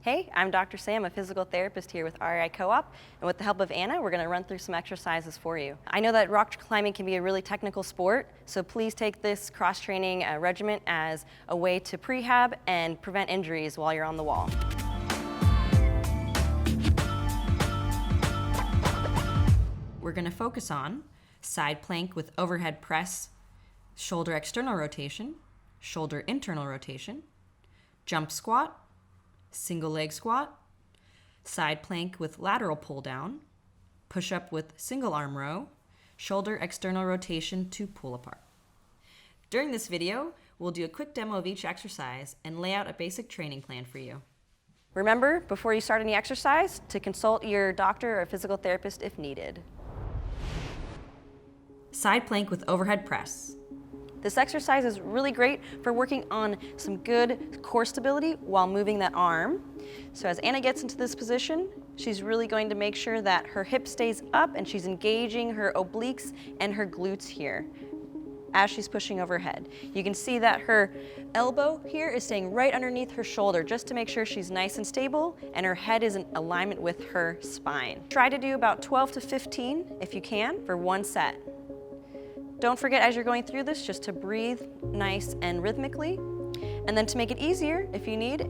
Hey, I'm Dr. Sam, a physical therapist here with REI Co-op, and with the help of Anna, we're going to run through some exercises for you. I know that rock climbing can be a really technical sport, so please take this cross-training regimen as a way to prehab and prevent injuries while you're on the wall. We're going to focus on side plank with overhead press, shoulder external rotation, shoulder internal rotation, jump squat, single leg squat, side plank with lateral pull down, push up with single arm row, shoulder external rotation to pull apart. During this video, we'll do a quick demo of each exercise and lay out a basic training plan for you. Remember, before you start any exercise, to consult your doctor or physical therapist if needed. Side plank with overhead press. This exercise is really great for working on some good core stability while moving that arm. So as Anna gets into this position, she's really going to make sure that her hip stays up and she's engaging her obliques and her glutes here as she's pushing overhead. You can see that her elbow here is staying right underneath her shoulder just to make sure she's nice and stable and her head is in alignment with her spine. Try to do about 12 to 15 if you can for one set. Don't forget as you're going through this just to breathe nice and rhythmically. And then to make it easier, if you need,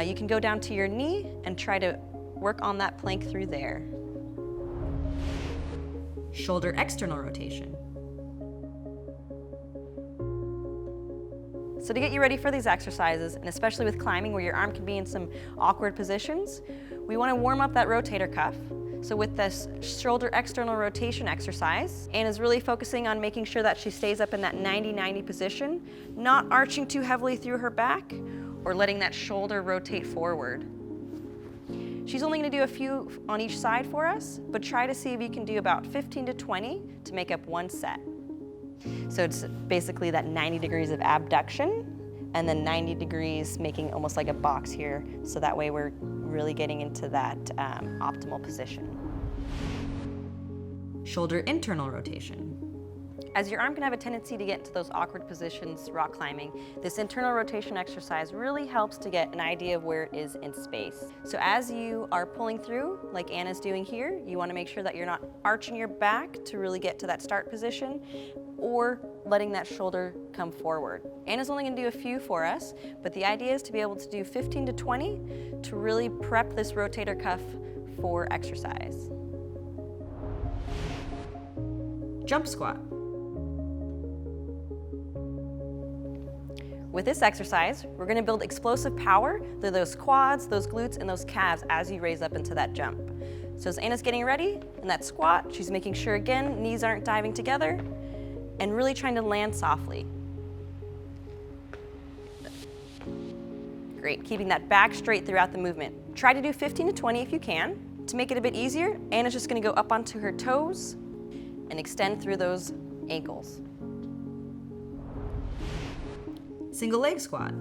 you can go down to your knee and try to work on that plank through there. Shoulder external rotation. So to get you ready for these exercises, and especially with climbing where your arm can be in some awkward positions, we want to warm up that rotator cuff. So with this shoulder external rotation exercise, Anna's really focusing on making sure that she stays up in that 90-90 position, not arching too heavily through her back or letting that shoulder rotate forward. She's only going to do a few on each side for us, but try to see if you can do about 15 to 20 to make up one set. So it's basically that 90 degrees of abduction and then 90 degrees making almost like a box here, so that way we're really getting into that optimal position. Shoulder internal rotation. As your arm can have a tendency to get into those awkward positions rock climbing, this internal rotation exercise really helps to get an idea of where it is in space. So as you are pulling through, like Anna's doing here, you want to make sure that you're not arching your back to really get to that start position or letting that shoulder come forward. Anna's only going to do a few for us, but the idea is to be able to do 15 to 20 to really prep this rotator cuff for exercise. Jump squat. With this exercise, we're going to build explosive power through those quads, those glutes, and those calves as you raise up into that jump. So as Anna's getting ready in that squat, she's making sure, again, knees aren't diving together, and really trying to land softly. Great, keeping that back straight throughout the movement. Try to do 15 to 20 if you can. To make it a bit easier, Anna's just going to go up onto her toes and extend through those ankles. Single leg squat.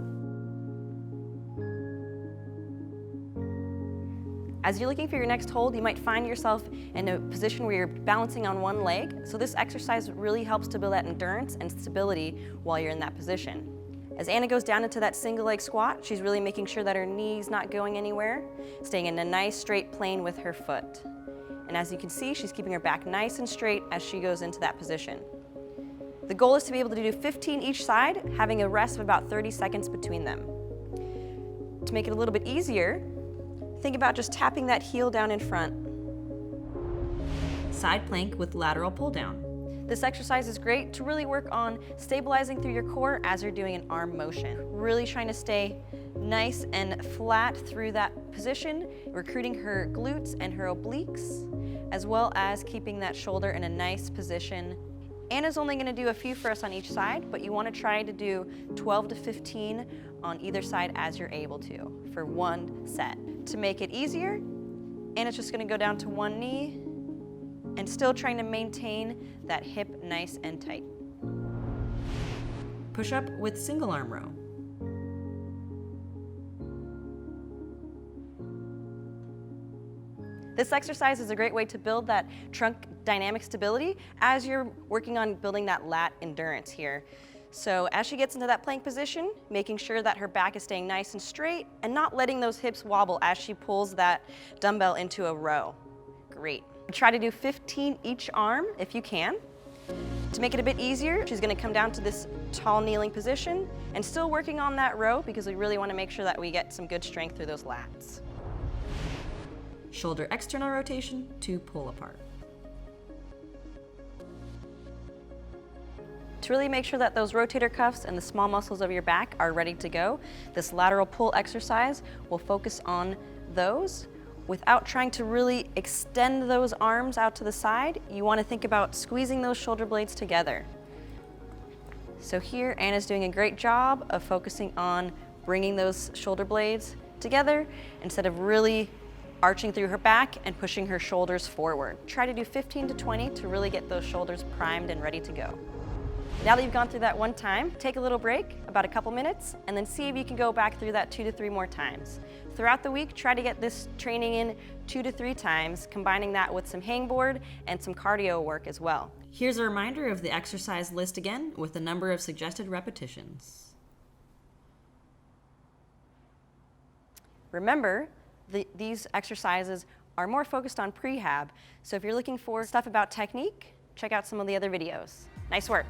As you're looking for your next hold, you might find yourself in a position where you're balancing on one leg. So this exercise really helps to build that endurance and stability while you're in that position. As Anna goes down into that single leg squat, she's really making sure that her knee's not going anywhere, staying in a nice straight plane with her foot. And as you can see, she's keeping her back nice and straight as she goes into that position. The goal is to be able to do 15 each side, having a rest of about 30 seconds between them. To make it a little bit easier, think about just tapping that heel down in front. Side plank with lateral pull down. This exercise is great to really work on stabilizing through your core as you're doing an arm motion. Really trying to stay nice and flat through that position, recruiting her glutes and her obliques, as well as keeping that shoulder in a nice position. Anna's only going to do a few for us on each side, but you want to try to do 12 to 15 on either side as you're able to for one set. To make it easier, Anna's just going to go down to one knee and still trying to maintain that hip nice and tight. Push up with single arm row. This exercise is a great way to build that trunk dynamic stability as you're working on building that lat endurance here. So as she gets into that plank position, making sure that her back is staying nice and straight and not letting those hips wobble as she pulls that dumbbell into a row. Great. Try to do 15 each arm if you can. To make it a bit easier, she's going to come down to this tall kneeling position and still working on that row because we really want to make sure that we get some good strength through those lats. Shoulder external rotation to pull apart. To really make sure that those rotator cuffs and the small muscles of your back are ready to go, this lateral pull exercise will focus on those. Without trying to really extend those arms out to the side, you want to think about squeezing those shoulder blades together. So here, Anna's doing a great job of focusing on bringing those shoulder blades together instead of really arching through her back and pushing her shoulders forward. Try to do 15 to 20 to really get those shoulders primed and ready to go. Now that you've gone through that one time, take a little break, about a couple minutes, and then see if you can go back through that 2 to 3 more times. Throughout the week, try to get this training in 2 to 3 times, combining that with some hangboard and some cardio work as well. Here's a reminder of the exercise list again with the number of suggested repetitions. Remember, these exercises are more focused on prehab, so if you're looking for stuff about technique, check out some of the other videos. Nice work.